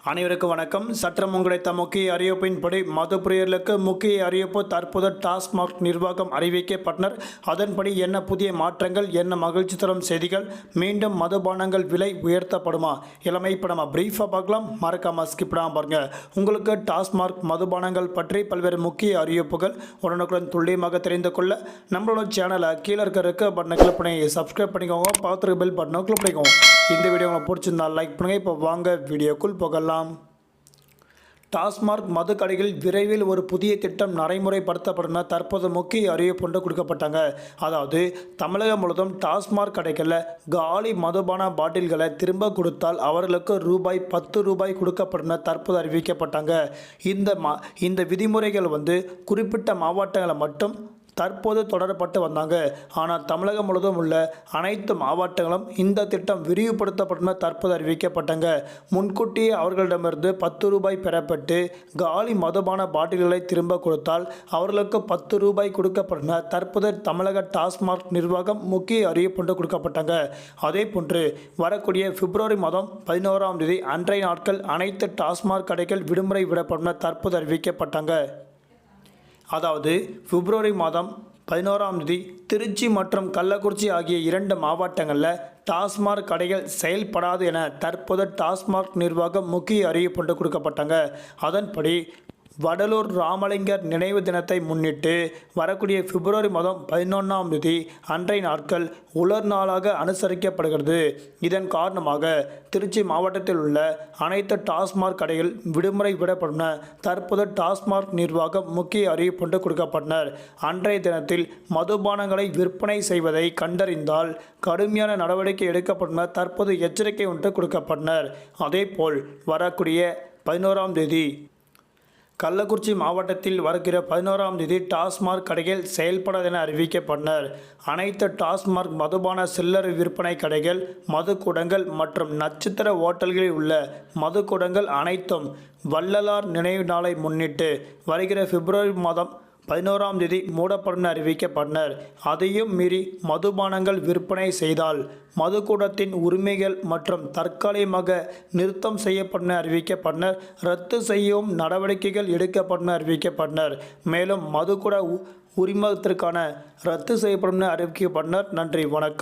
அனைவருக்கும் வணக்கம். சற்றம் கிடைத்த முக்கிய அறிவிப்பின்படி மதுப்பிரியர்களுக்கு முக்கிய அறிவிப்பு. தற்போது டாஸ்மாக் நிர்வாகம் அறிவிக்கப்பட்டனர். அதன்படி என்ன புதிய மாற்றங்கள், என்ன மகிழ்ச்சி தரும் செய்திகள், மீண்டும் மதுபானங்கள் விலை உயர்த்தப்படுமா? எல்லாமே இப்போ நம்ம பிரீஃபாக பார்க்கலாம். மறக்காமல் ஸ்கிப் பண்ணாமல் பாருங்க. உங்களுக்கு டாஸ்மாக் மதுபானங்கள் பற்றி பல்வேறு முக்கிய அறிவிப்புகள் உடனுக்குடன் துல்லியமாக தெரிந்து கொள்ள நம்மளோட சேனலை கீழே இருக்கிற பட்டனை கிளிக் பண்ணி சப்ஸ்கிரைப் பண்ணிக்கோங்க. பார்த்துருக்க பெல் பட்டனை கிளிக் பண்ணிக்கோங்க. இந்த வீடியோ உங்களுக்கு பிடிச்சிருந்தா லைக் பண்ணுங்கள். இப்போ வாங்க வீடியோக்குள் போகலாம். டாஸ்மாக் மது கடைகளில் விரைவில் ஒரு புதிய திட்டம் நடைமுறைப்படுத்தப்படும். தற்போது முக்கிய அறிவிப்பு ஒன்று கொடுக்கப்பட்டாங்க. அதாவது தமிழகம் முழுவதும் டாஸ்மாக் கடைகளில் காலி மதுபான பாட்டில்களை திரும்ப கொடுத்தால் அவர்களுக்கு ரூபாய் கொடுக்கப்படும். தற்போது அறிவிக்கப்பட்டாங்க. இந்த விதிமுறைகள் குறிப்பிட்ட மாவட்டங்களை மட்டும் தற்போது தொடரப்பட்டு வந்தாங்க. ஆனால் தமிழகம் முழுவதும் உள்ள அனைத்து மாவட்டங்களும் இந்த திட்டம் விரிவுபடுத்தப்படும். தற்போது அறிவிக்கப்பட்டாங்க. முன்கூட்டியே அவர்களிடமிருந்து ரூபாய் பெறப்பட்டு காலி மதுபான பாட்டில்களை திரும்ப கொடுத்தால் அவர்களுக்கு ரூபாய் கொடுக்கப்படும். தற்போது தமிழக டாஸ்மாக் நிர்வாகம் முக்கிய அறிவிப்பு கொடுக்கப்பட்டாங்க. அதே போன்று வரக்கூடிய பிப்ரவரி மாதம் 11ஆம் தேதி அன்றைய நாட்கள் அனைத்து டாஸ்மாக் கடைகள் விடுமுறை விடப்படும். தற்போது அறிவிக்கப்பட்டாங்க. அதாவது பிப்ரவரி மாதம் 11ஆம் தேதி திருச்சி மற்றும் கள்ளக்குறிச்சி ஆகிய 2 மாவட்டங்களில் டாஸ்மாக் கடைகள் செயல்படாது என தற்போது டாஸ்மாக் நிர்வாகம் முக்கிய அறிவிப்பு கொடுக்கப்பட்டாங்க. அதன்படி வடலூர் ராமலிங்கர் நினைவு தினத்தை முன்னிட்டு வரக்கூடிய பிப்ரவரி மாதம் 11ஆம் தேதி அன்றைய நாட்கள் உலர் நாளாக அனுசரிக்கப்படுகிறது. இதன் காரணமாக திருச்சி மாவட்டத்தில் உள்ள அனைத்து டாஸ்மாக் கடைகள் விடுமுறை விடப்படும். தற்போது டாஸ்மாக் நிர்வாகம் முக்கிய அறிவிப்பு கொடுக்கப்பட்டனர். அன்றைய தினத்தில் மதுபானங்களை விற்பனை செய்வதை கண்டறிந்தால் கடுமையான நடவடிக்கை எடுக்கப்படும். தற்போது எச்சரிக்கை ஒன்று கொடுக்கப்பட்டனர். அதேபோல் வரக்கூடிய 11ஆம் தேதி கள்ளக்குறிச்சி மாவட்டத்தில் வருகிற 11ஆம் தேதி டாஸ்மாக் கடைகள் செயல்படாது என அறிவிக்கப்பட்டனர். அனைத்து டாஸ்மாக் மதுபான சில்லறை விற்பனை கடைகள், மதுக்கூடங்கள் மற்றும் நட்சத்திர ஓட்டல்களில் உள்ள மதுக்கூடங்கள் அனைத்தும் வள்ளலார் நினைவு நாளை முன்னிட்டு வருகிற பிப்ரவரி மாதம் 11ஆம் தேதி மூடப்படும் அறிவிக்கப்பட்டனர். அதையும் மீறி மதுபானங்கள் விற்பனை செய்தால் மதுக்கூடத்தின் உரிமைகள் மற்றும் தற்காலிகமாக நிறுத்தம் செய்யப்படும் அறிவிக்கப்பட்டனர். ரத்து செய்யவும் நடவடிக்கைகள் எடுக்கப்படும் அறிவிக்கப்பட்டனர். மேலும் மதுக்கூட உரிமத்திற்கான ரத்து செய்யப்படும் அறிவிக்கப்பட்டனர். நன்றி, வணக்கம்.